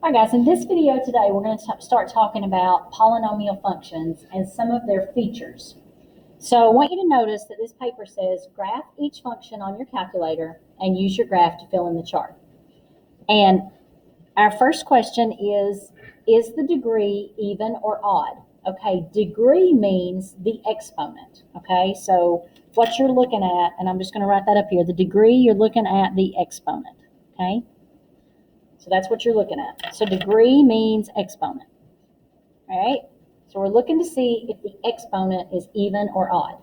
Hi guys, in this video today we're going to start talking about polynomial functions and some of their features. So I want you to notice that this paper says graph each function on your calculator and use your graph to fill in the chart. And our first question is the degree even or odd? Okay, degree means the exponent. Okay, so what you're looking at, and I'm just going to write that up here, the degree, you're looking at the exponent. Okay. So that's what you're looking at. So degree means exponent. All right? So we're looking to see if the exponent is even or odd.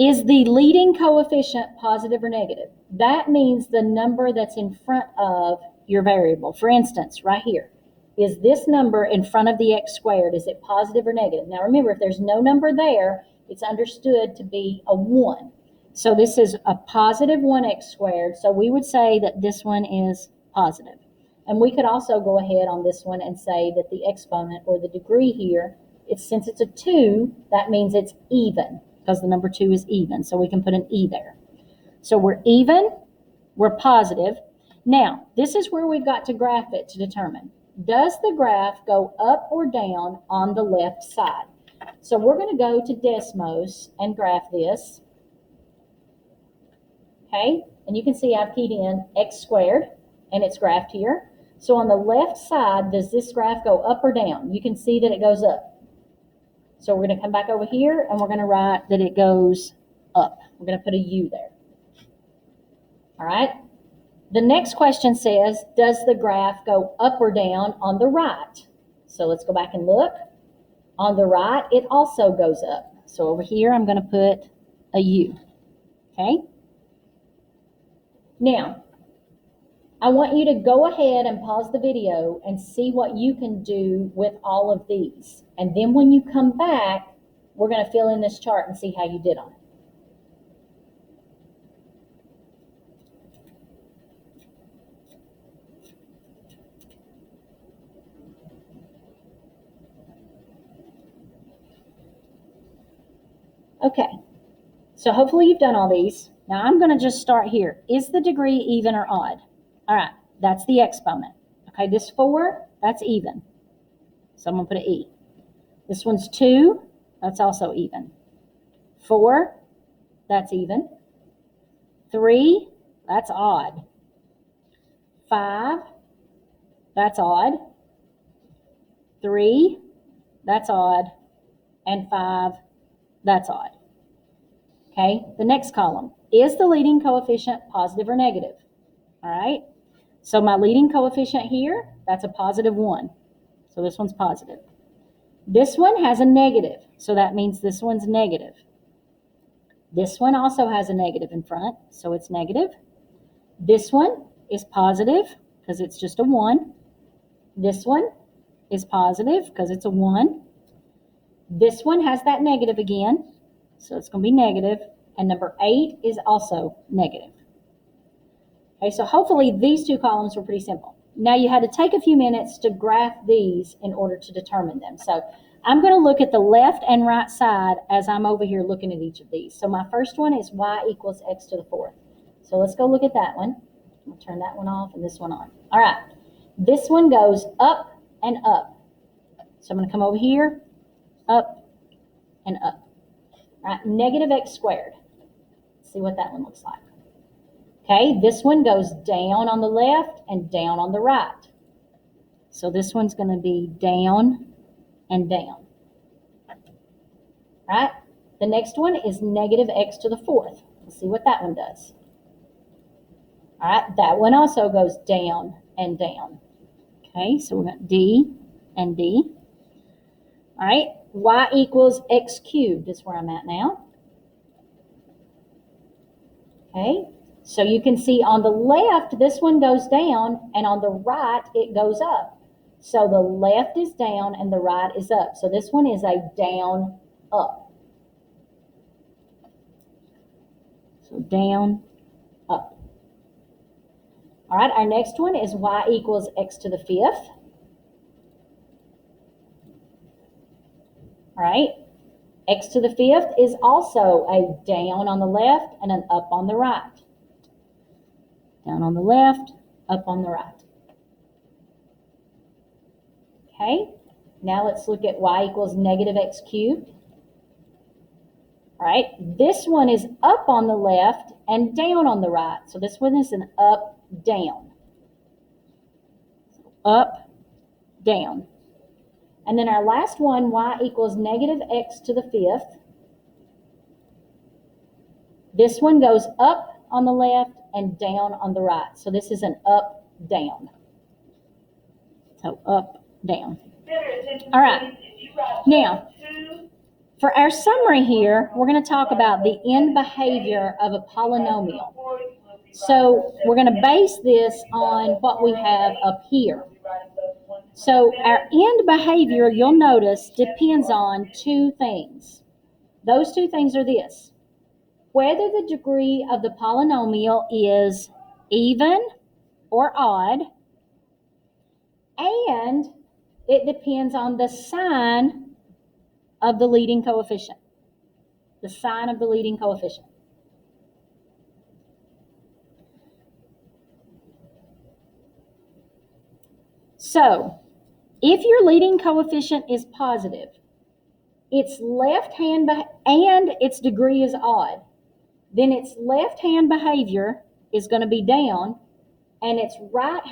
Is the leading coefficient positive or negative? That means the number that's in front of your variable. For instance, right here, is this number in front of the x squared, is it positive or negative? Now remember, if there's no number there, it's understood to be a 1. So this is a positive 1x squared. So we would say that this one is positive. And we could also go ahead on this one and say that the exponent or the degree here, since it's a 2, that means it's even because the number 2 is even. So we can put an E there. So we're even, we're positive. Now, this is where we've got to graph it to determine. Does the graph go up or down on the left side? So we're going to go to Desmos and graph this. Okay, and you can see I've keyed in x squared, and it's graphed here. So on the left side, does this graph go up or down? You can see that it goes up. So we're going to come back over here, and we're going to write that it goes up. We're going to put a U there. All right. The next question says, does the graph go up or down on the right? So let's go back and look. On the right, it also goes up. So over here, I'm going to put a U. Okay. Now, I want you to go ahead and pause the video and see what you can do with all of these. And then when you come back, we're going to fill in this chart and see how you did on it. Okay, so hopefully you've done all these. Now I'm going to just start here. Is the degree even or odd? All right, that's the exponent. Okay, this 4, that's even. So I'm going to put an E. This one's 2, that's also even. 4, that's even. 3, that's odd. 5, that's odd. 3, that's odd. And 5, that's odd. Okay, the next column. Is the leading coefficient positive or negative? All right, so my leading coefficient here, that's a positive 1. So this one's positive. This one has a negative, so that means this one's negative. This one also has a negative in front, so it's negative. This one is positive because it's just a 1. This one is positive because it's a 1. This one has that negative again, so it's going to be negative. And number 8 is also negative. Okay, so hopefully these two columns were pretty simple. Now you had to take a few minutes to graph these in order to determine them. So I'm going to look at the left and right side as I'm over here looking at each of these. So my first one is y equals x to the 4th. So let's go look at that one. I'll turn that one off and this one on. All right, this one goes up and up. So I'm going to come over here, up and up. All right, negative x squared. Let's see what that one looks like. Okay, this one goes down on the left and down on the right. So this one's going to be down and down. All right, the next one is negative x to the 4th. Let's see what that one does. All right, that one also goes down and down. Okay, so we're got D and D. All right, y equals x cubed is where I'm at now. Okay, so you can see on the left, this one goes down, and on the right, it goes up. So the left is down and the right is up. So this one is a down, up. So down, up. All right, our next one is y equals x to the 5th. All right, x to the 5th is also a down on the left and an up on the right. Down on the left, up on the right. Okay, now let's look at y equals negative x cubed. All right, this one is up on the left and down on the right. So this one is an up, down. Up, down. And then our last one, y equals negative x to the fifth. This one goes up on the left and down on the right. So this is an up, down. So up, down. All right. Now, for our summary here, we're going to talk about the end behavior of a polynomial. So we're going to base this on what we have up here. So our end behavior, you'll notice, depends on two things. Those two things are this: whether the degree of the polynomial is even or odd, and it depends on the sign of the leading coefficient. The sign of the leading coefficient. So, if your leading coefficient is positive, its left hand and its degree is odd, then its left hand behavior is going to be down, and its right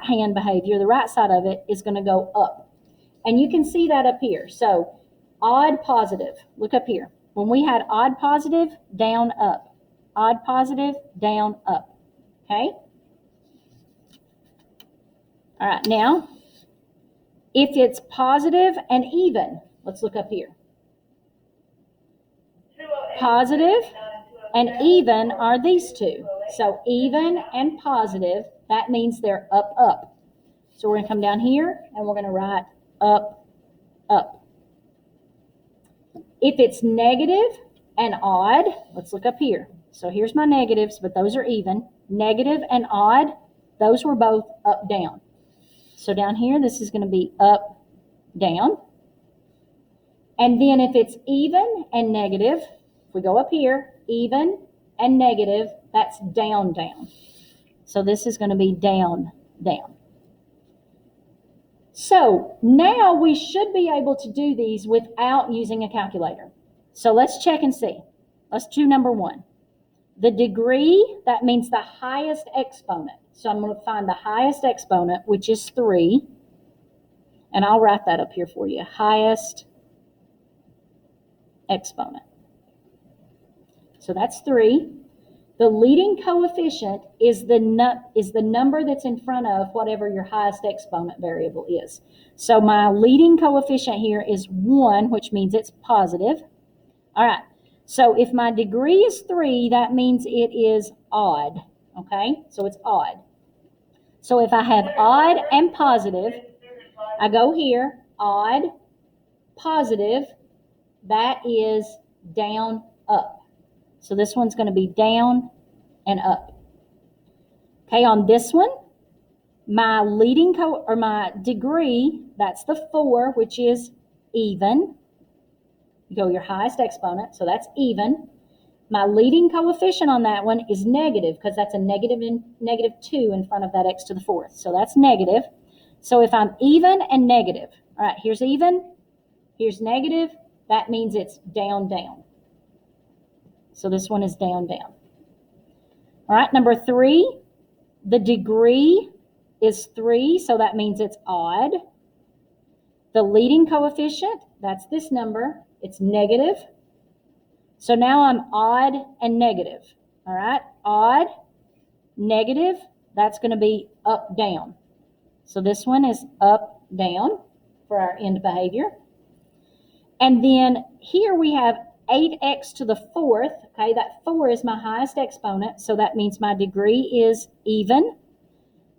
hand behavior, the right side of it, is going to go up. And you can see that up here. So odd positive, look up here. When we had odd positive, down, up. Odd positive, down, up. Okay? All right, now, if it's positive and even, let's look up here. Positive and even are these two. So even and positive, that means they're up, up. So we're going to come down here and we're going to write up, up. If it's negative and odd, let's look up here. So here's my negatives, but those are even. Negative and odd, those were both up, down. So down here, this is going to be up, down. And then if it's even and negative, if we go up here, even and negative, that's down, down. So this is going to be down, down. So now we should be able to do these without using a calculator. So let's check and see. Let's do number one. The degree, that means the highest exponent. So I'm going to find the highest exponent, which is 3. And I'll write that up here for you. Highest exponent. So that's 3. The leading coefficient is the number that's in front of whatever your highest exponent variable is. So my leading coefficient here is 1, which means it's positive. All right. So if my degree is 3, that means it is odd. Okay? So it's odd. So if I have odd and positive, I go here, odd, positive, that is down, up. So this one's going to be down and up. Okay, on this one, my my degree, that's the 4, which is even. You go your highest exponent, so that's even. My leading coefficient on that one is negative, because that's a negative 2 in front of that x to the 4th. So that's negative. So if I'm even and negative, all right, here's even, here's negative, that means it's down, down. So this one is down, down. All right, number 3, the degree is 3, so that means it's odd. The leading coefficient, that's this number, it's negative. So now I'm odd and negative. All right, odd, negative, that's going to be up, down. So this one is up, down for our end behavior. And then here we have 8x to the 4th. Okay, that 4 is my highest exponent, so that means my degree is even.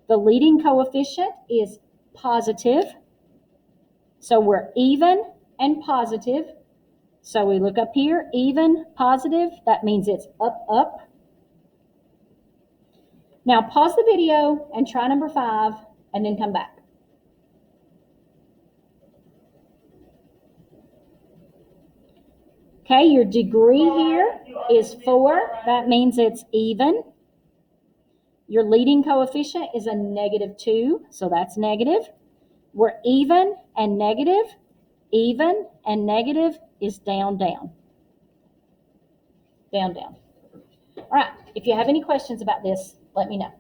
The leading coefficient is positive. So we're even and positive. So we look up here, even, positive, that means it's up, up. Now pause the video and try number 5 and then come back. Okay, your degree here is 4. That means it's even. Your leading coefficient is a negative 2, so that's negative. We're even and negative is down, down. Down, down. All right, if you have any questions about this, let me know.